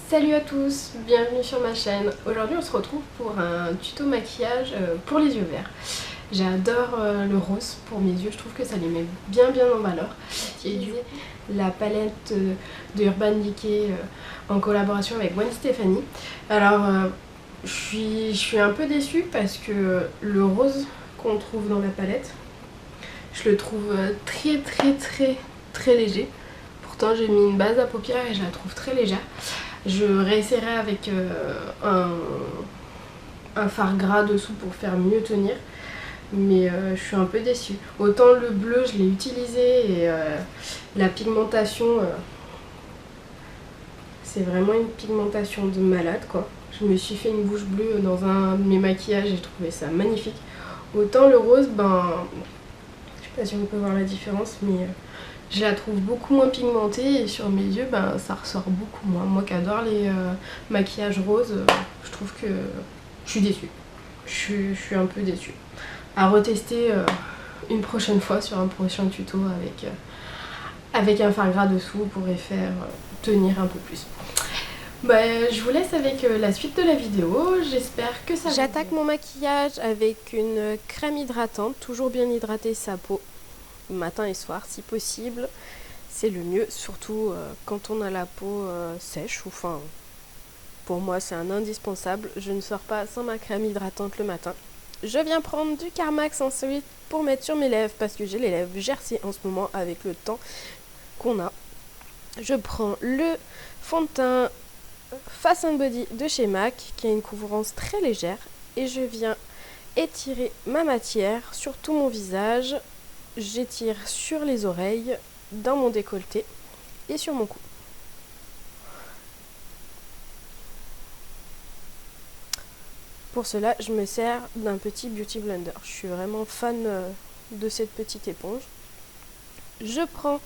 Salut à tous, bienvenue sur ma chaîne. Aujourd'hui on se retrouve pour un tuto maquillage pour les yeux verts. J'adore le rose pour mes yeux, je trouve que ça les met bien en valeur. J'ai utilisé la palette de Urban Decay en collaboration avec Gwen Stefani. Alors je suis un peu déçue parce que le rose qu'on trouve dans la palette, je le trouve très léger. Pourtant j'ai mis une base à paupières et je la trouve très légère. Je réessayerai avec un fard gras dessous pour faire mieux tenir. Mais je suis un peu déçue. Autant le bleu je l'ai utilisé et la pigmentation, c'est vraiment une pigmentation de malade quoi. Je me suis fait une bouche bleue dans un de mes maquillages et j'ai trouvé ça magnifique. Autant le rose, je sais pas si on peut voir la différence mais je la trouve beaucoup moins pigmentée et sur mes yeux ça ressort beaucoup moins. Moi qui adore les maquillages roses, je trouve que je suis déçue. Je suis un peu déçue. À retester une prochaine fois sur un prochain tuto avec un fard gras dessous pourrait faire tenir un peu plus. Je vous laisse avec la suite de la vidéo, j'espère que ça. J'attaque mon maquillage avec une crème hydratante, toujours bien hydrater sa peau matin et soir si possible, c'est le mieux, surtout quand on a la peau sèche, ou enfin pour moi c'est un indispensable. Je ne sors pas sans ma crème hydratante le matin. Je viens prendre du Carmax ensuite pour mettre sur mes lèvres parce que j'ai les lèvres gercées en ce moment avec le temps qu'on a. Je prends le fond de teint Face and Body de chez MAC qui a une couvrance très légère et je viens étirer ma matière sur tout mon visage. J'étire sur les oreilles, dans mon décolleté et sur mon cou. Pour cela, je me sers d'un petit Beauty Blender. Je suis vraiment fan de cette petite éponge. Je prends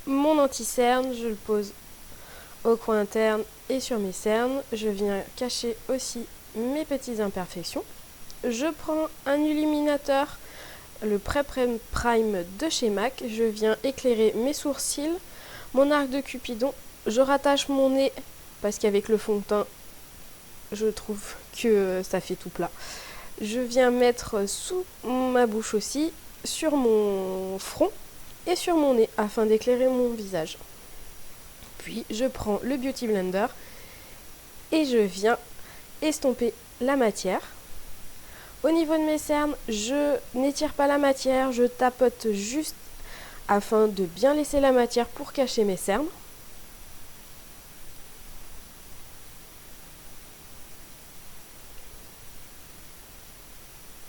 mon anti-cerne, je le pose au coin interne et sur mes cernes. Je viens cacher aussi mes petites imperfections. Je prends un illuminateur, le Prime de chez MAC. Je viens éclairer mes sourcils, mon arc de Cupidon. Je rattache mon nez parce qu'avec le fond de teint, je trouve que ça fait tout plat. Je viens mettre sous ma bouche aussi, sur mon front et sur mon nez afin d'éclairer mon visage. Puis je prends le Beauty Blender et je viens estomper la matière. Au niveau de mes cernes, je n'étire pas la matière, je tapote juste afin de bien laisser la matière pour cacher mes cernes.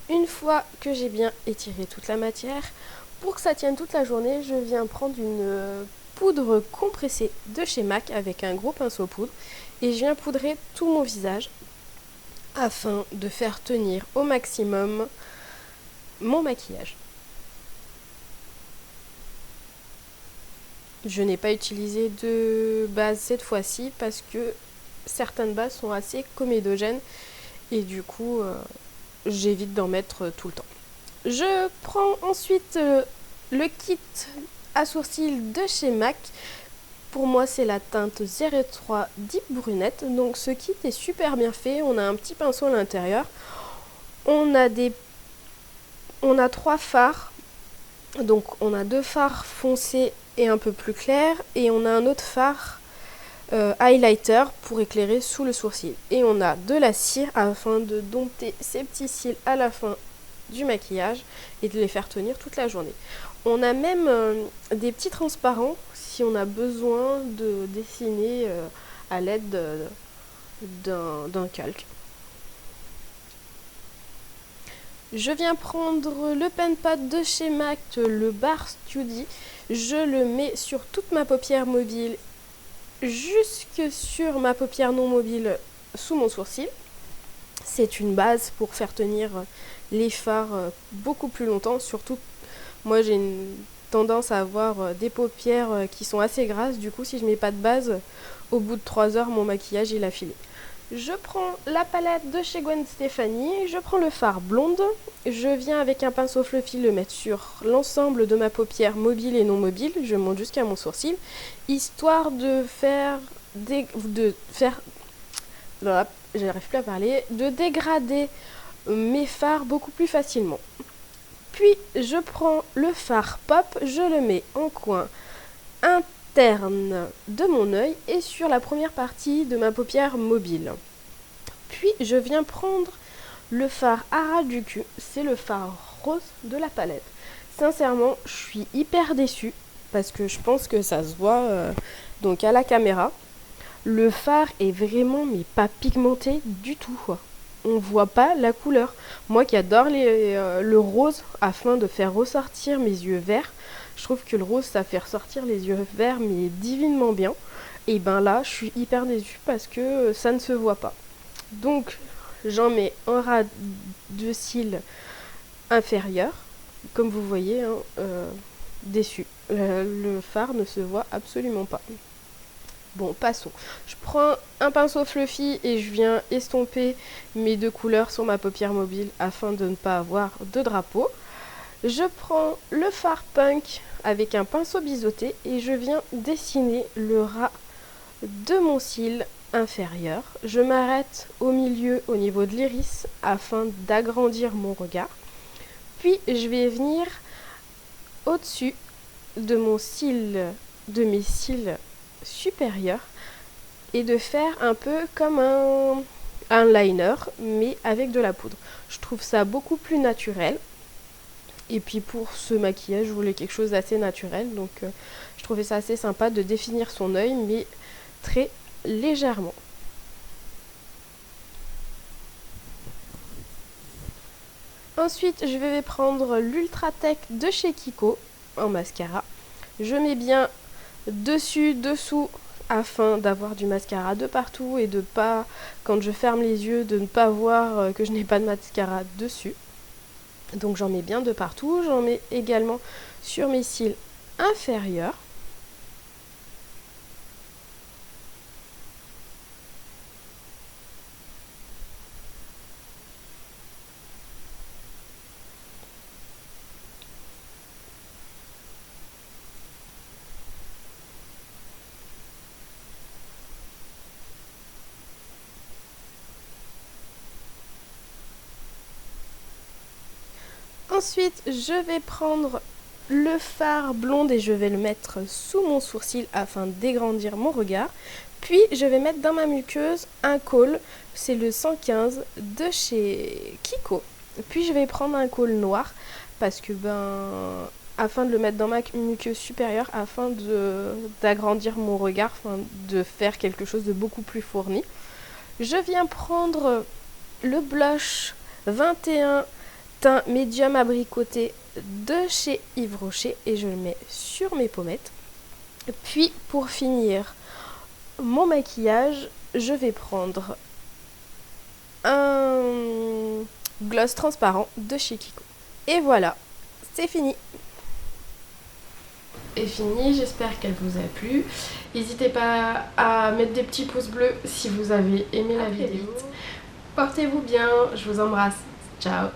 Une fois que j'ai bien étiré toute la matière, pour que ça tienne toute la journée, je viens prendre une poudre compressée de chez MAC avec un gros pinceau poudre et je viens poudrer tout mon visage afin de faire tenir au maximum mon maquillage. Je n'ai pas utilisé de base cette fois-ci parce que certaines bases sont assez comédogènes et du coup j'évite d'en mettre tout le temps. Je prends ensuite le kit à sourcils de chez MAC. Pour moi c'est la teinte 03 Deep Brunette, donc ce kit est super bien fait. On a un petit pinceau à l'intérieur, on a 3 fards, donc on a 2 fards foncés et un peu plus clairs et on a un autre fard highlighter pour éclairer sous le sourcil et on a de la cire afin de dompter ces petits cils à la fin du maquillage et de les faire tenir toute la journée. On a même des petits transparents si on a besoin de dessiner à l'aide d'un calque. Je viens prendre le pen pad de chez MAC, le Bar Study. Je le mets sur toute ma paupière mobile, jusque sur ma paupière non mobile sous mon sourcil. C'est une base pour faire tenir les fards beaucoup plus longtemps. Surtout, moi j'ai une tendance à avoir des paupières qui sont assez grasses. Du coup, si je mets pas de base, au bout de 3 heures, mon maquillage il a filé. Je prends la palette de chez Gwen Stefani, je prends le fard blonde, je viens avec un pinceau fluffy le mettre sur l'ensemble de ma paupière mobile et non mobile, je monte jusqu'à mon sourcil, histoire de faire j'arrive plus à parler, de dégrader mes fards beaucoup plus facilement. Puis je prends le fard pop, je le mets en coin interne de mon œil et sur la première partie de ma paupière mobile. Puis je viens prendre le fard Harajuku, c'est le fard rose de la palette. Sincèrement, je suis hyper déçue parce que je pense que ça se voit donc à la caméra. Le fard est vraiment mais pas pigmenté du tout, quoi. On voit pas la couleur. Moi qui adore le rose afin de faire ressortir mes yeux verts, je trouve que le rose ça fait ressortir les yeux verts mais divinement bien. Et ben là, je suis hyper déçue parce que ça ne se voit pas. Donc j'en mets un ras de cils inférieur. Comme vous voyez, hein, déçu. Le fard ne se voit absolument pas. Bon, passons. Je prends un pinceau fluffy et je viens estomper mes deux couleurs sur ma paupière mobile afin de ne pas avoir de drapeau. Je prends le fard punk avec un pinceau biseauté et je viens dessiner le ras de mon cil inférieur. Je m'arrête au milieu au niveau de l'iris afin d'agrandir mon regard. Puis je vais venir au-dessus de mes cils supérieurs et de faire un peu comme un liner mais avec de la poudre. Je trouve ça beaucoup plus naturel. Et puis pour ce maquillage, je voulais quelque chose d'assez naturel. Donc je trouvais ça assez sympa de définir son œil mais très légèrement. Ensuite, je vais prendre l'Ultra Tech de chez Kiko en mascara. Je mets bien dessus, dessous, afin d'avoir du mascara de partout et de pas, quand je ferme les yeux, de ne pas voir que je n'ai pas de mascara dessus. Donc j'en mets bien de partout. J'en mets également sur mes cils inférieurs. Ensuite, je vais prendre le fard blonde et je vais le mettre sous mon sourcil afin d'agrandir mon regard. Puis, je vais mettre dans ma muqueuse un col, c'est le 115 de chez Kiko. Puis, je vais prendre un col noir parce que, afin de le mettre dans ma muqueuse supérieure, afin d'agrandir mon regard, afin de faire quelque chose de beaucoup plus fourni. Je viens prendre le blush 21 teint médium abricoté de chez Yves Rocher et je le mets sur mes pommettes. Puis pour finir mon maquillage, je vais prendre un gloss transparent de chez Kiko. Et voilà, c'est fini. Est fini, j'espère qu'elle vous a plu. N'hésitez pas à mettre des petits pouces bleus si vous avez aimé la vidéo. Portez-vous bien, je vous embrasse. Ciao.